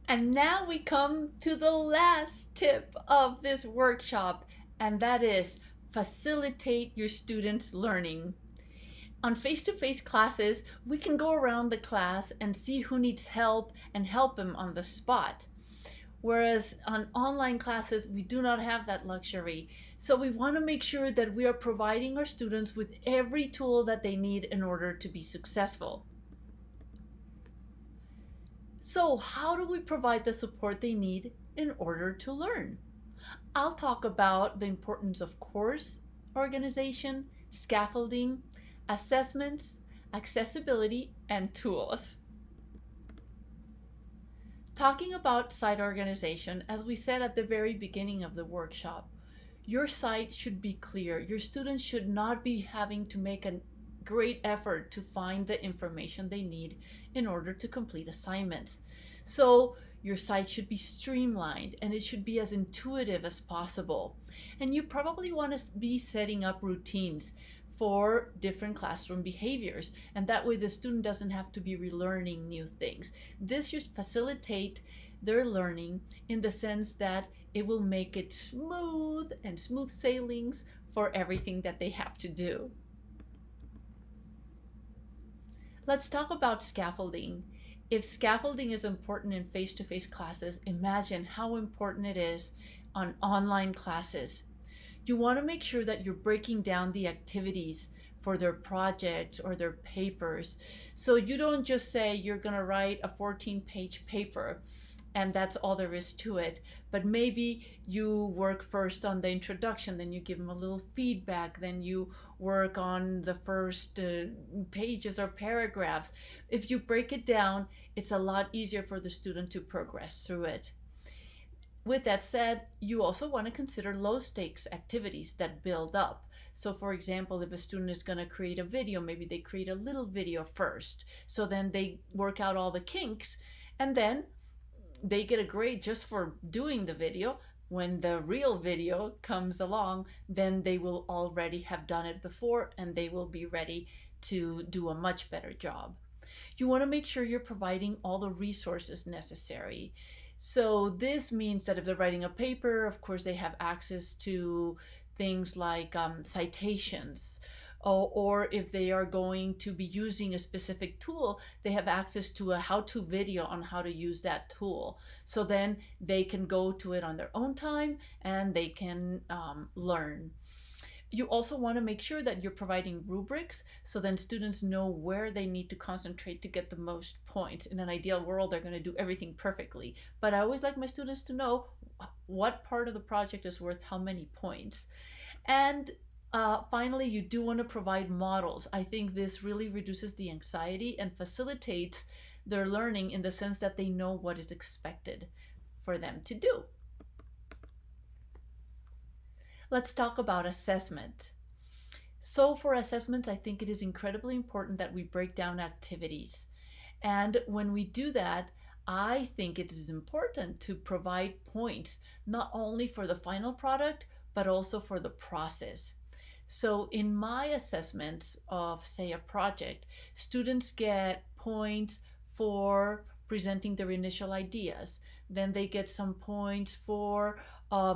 And now we come to the last tip of this workshop, and that is facilitate your students' learning. On face-to-face classes, we can go around the class and see who needs help and help them on the spot. Whereas on online classes, we do not have that luxury. So we want to make sure that we are providing our students with every tool that they need in order to be successful. So how do we provide the support they need in order to learn? I'll talk about the importance of course organization, scaffolding, assessments, accessibility, and tools. Talking about site organization, as we said at the very beginning of the workshop, your site should be clear. Your students should not be having to make a great effort to find the information they need in order to complete assignments. So your site should be streamlined and it should be as intuitive as possible. And you probably want to be setting up routines for different classroom behaviors, and that way the student doesn't have to be relearning new things. This should facilitate their learning in the sense that it will make it smooth and smooth sailings for everything that they have to do. Let's talk about scaffolding. If scaffolding is important in face-to-face classes, imagine how important it is on online classes. You want to make sure that you're breaking down the activities for their projects or their papers. So you don't just say you're going to write a 14-page paper and that's all there is to it. But maybe you work first on the introduction, then you give them a little feedback, then you work on the first pages or paragraphs. If you break it down, it's a lot easier for the student to progress through it. With that said, you also want to consider low stakes activities that build up. So for example, if a student is going to create a video, maybe they create a little video first. So then they work out all the kinks and then they get a grade just for doing the video. When the real video comes along, then they will already have done it before and they will be ready to do a much better job. You want to make sure you're providing all the resources necessary. So this means that if they're writing a paper, of course, they have access to things like citations, or if they are going to be using a specific tool, they have access to a how-to video on how to use that tool. So then they can go to it on their own time and they can learn. You also want to make sure that you're providing rubrics so then students know where they need to concentrate to get the most points. In an ideal world, they're going to do everything perfectly. But I always like my students to know what part of the project is worth how many points. And finally, you do want to provide models. I think this really reduces the anxiety and facilitates their learning in the sense that they know what is expected for them to do. Let's talk about assessment. So for assessments, I think it is incredibly important that we break down activities. And when we do that, I think it is important to provide points, not only for the final product, but also for the process. So in my assessments of, say, a project, students get points for presenting their initial ideas. Then they get some points for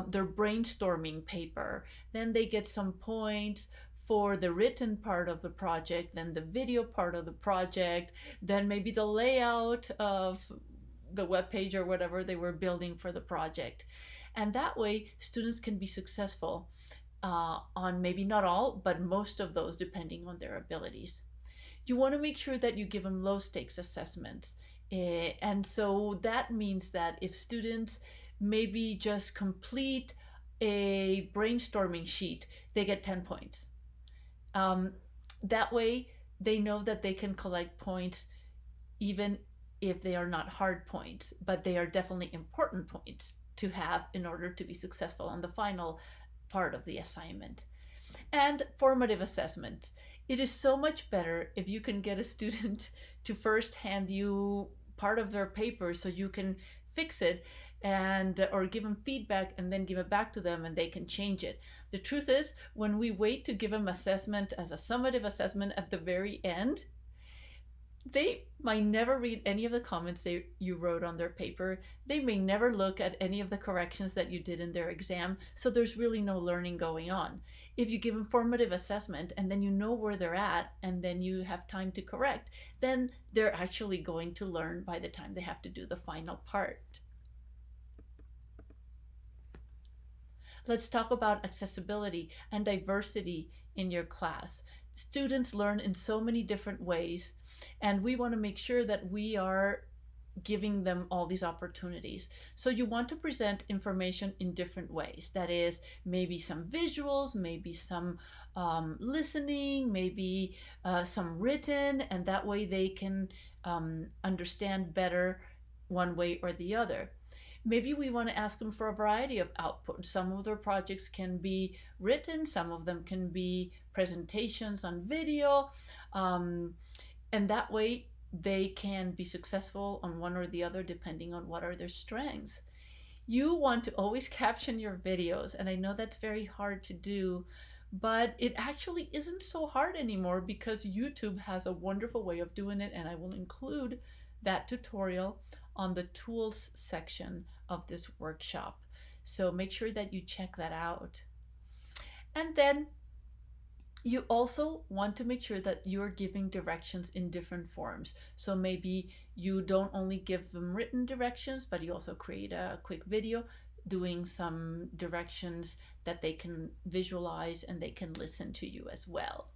their brainstorming paper. Then they get some points for the written part of the project, then the video part of the project, then maybe the layout of the web page or whatever they were building for the project. And that way, students can be successful on maybe not all, but most of those, depending on their abilities. You want to make sure that you give them low stakes assessments. And so that means that if students maybe just complete a brainstorming sheet, they get 10 points. That way, they know that they can collect points even if they are not hard points, but they are definitely important points to have in order to be successful on the final part of the assignment. And formative assessment. It is so much better if you can get a student to first hand you part of their paper so you can fix it and or give them feedback and then give it back to them and they can change it. The truth is, when we wait to give them assessment as a summative assessment at the very end, They might never read any of the comments you wrote on their paper. They may never look at any of the corrections that you did in their exam. So there's really no learning going on. If you give informative assessment and then you know where they're at and then you have time to correct, then they're actually going to learn by the time they have to do the final part. Let's talk about accessibility and diversity in your class. Students learn in so many different ways, and we want to make sure that we are giving them all these opportunities. So you want to present information in different ways. That is, maybe some visuals, maybe some listening, maybe some written, and that way they can understand better one way or the other. Maybe we want to ask them for a variety of output. Some of their projects can be written, some of them can be presentations on video, and that way they can be successful on one or the other depending on what are their strengths. You want to always caption your videos, and I know that's very hard to do, but it actually isn't so hard anymore because YouTube has a wonderful way of doing it, and I will include that tutorial on the tools section of this workshop. So make sure that you check that out. And then you also want to make sure that you're giving directions in different forms. So maybe you don't only give them written directions, but you also create a quick video doing some directions that they can visualize and they can listen to you as well.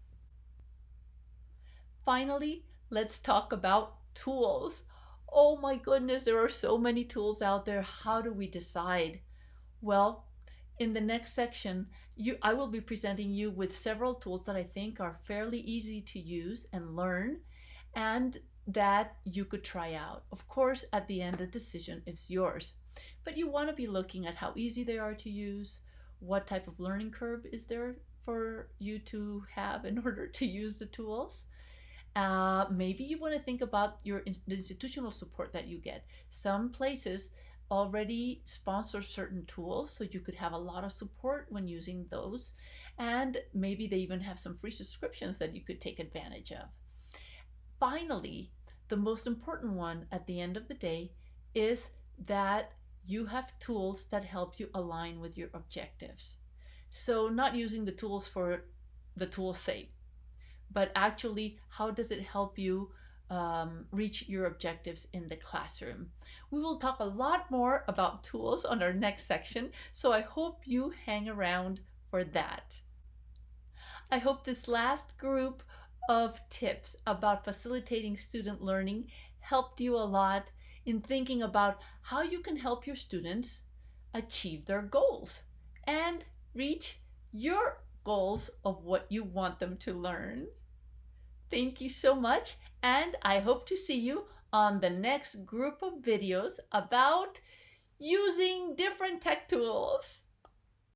Finally, let's talk about tools. Oh my goodness, there are so many tools out there. How do we decide? Well, in the next section, I will be presenting you with several tools that I think are fairly easy to use and learn, and that you could try out. Of course, at the end, the decision is yours. But you want to be looking at how easy they are to use, what type of learning curve is there for you to have in order to use the tools. Maybe you want to think about the institutional support that you get. Some places already sponsor certain tools, so you could have a lot of support when using those. And maybe they even have some free subscriptions that you could take advantage of. Finally, the most important one at the end of the day is that you have tools that help you align with your objectives. So not using the tools for the tool's sake, but actually, how does it help you reach your objectives in the classroom? We will talk a lot more about tools on our next section, so I hope you hang around for that. I hope this last group of tips about facilitating student learning helped you a lot in thinking about how you can help your students achieve their goals and reach your goals of what you want them to learn. Thank you so much, and I hope to see you on the next group of videos about using different tech tools.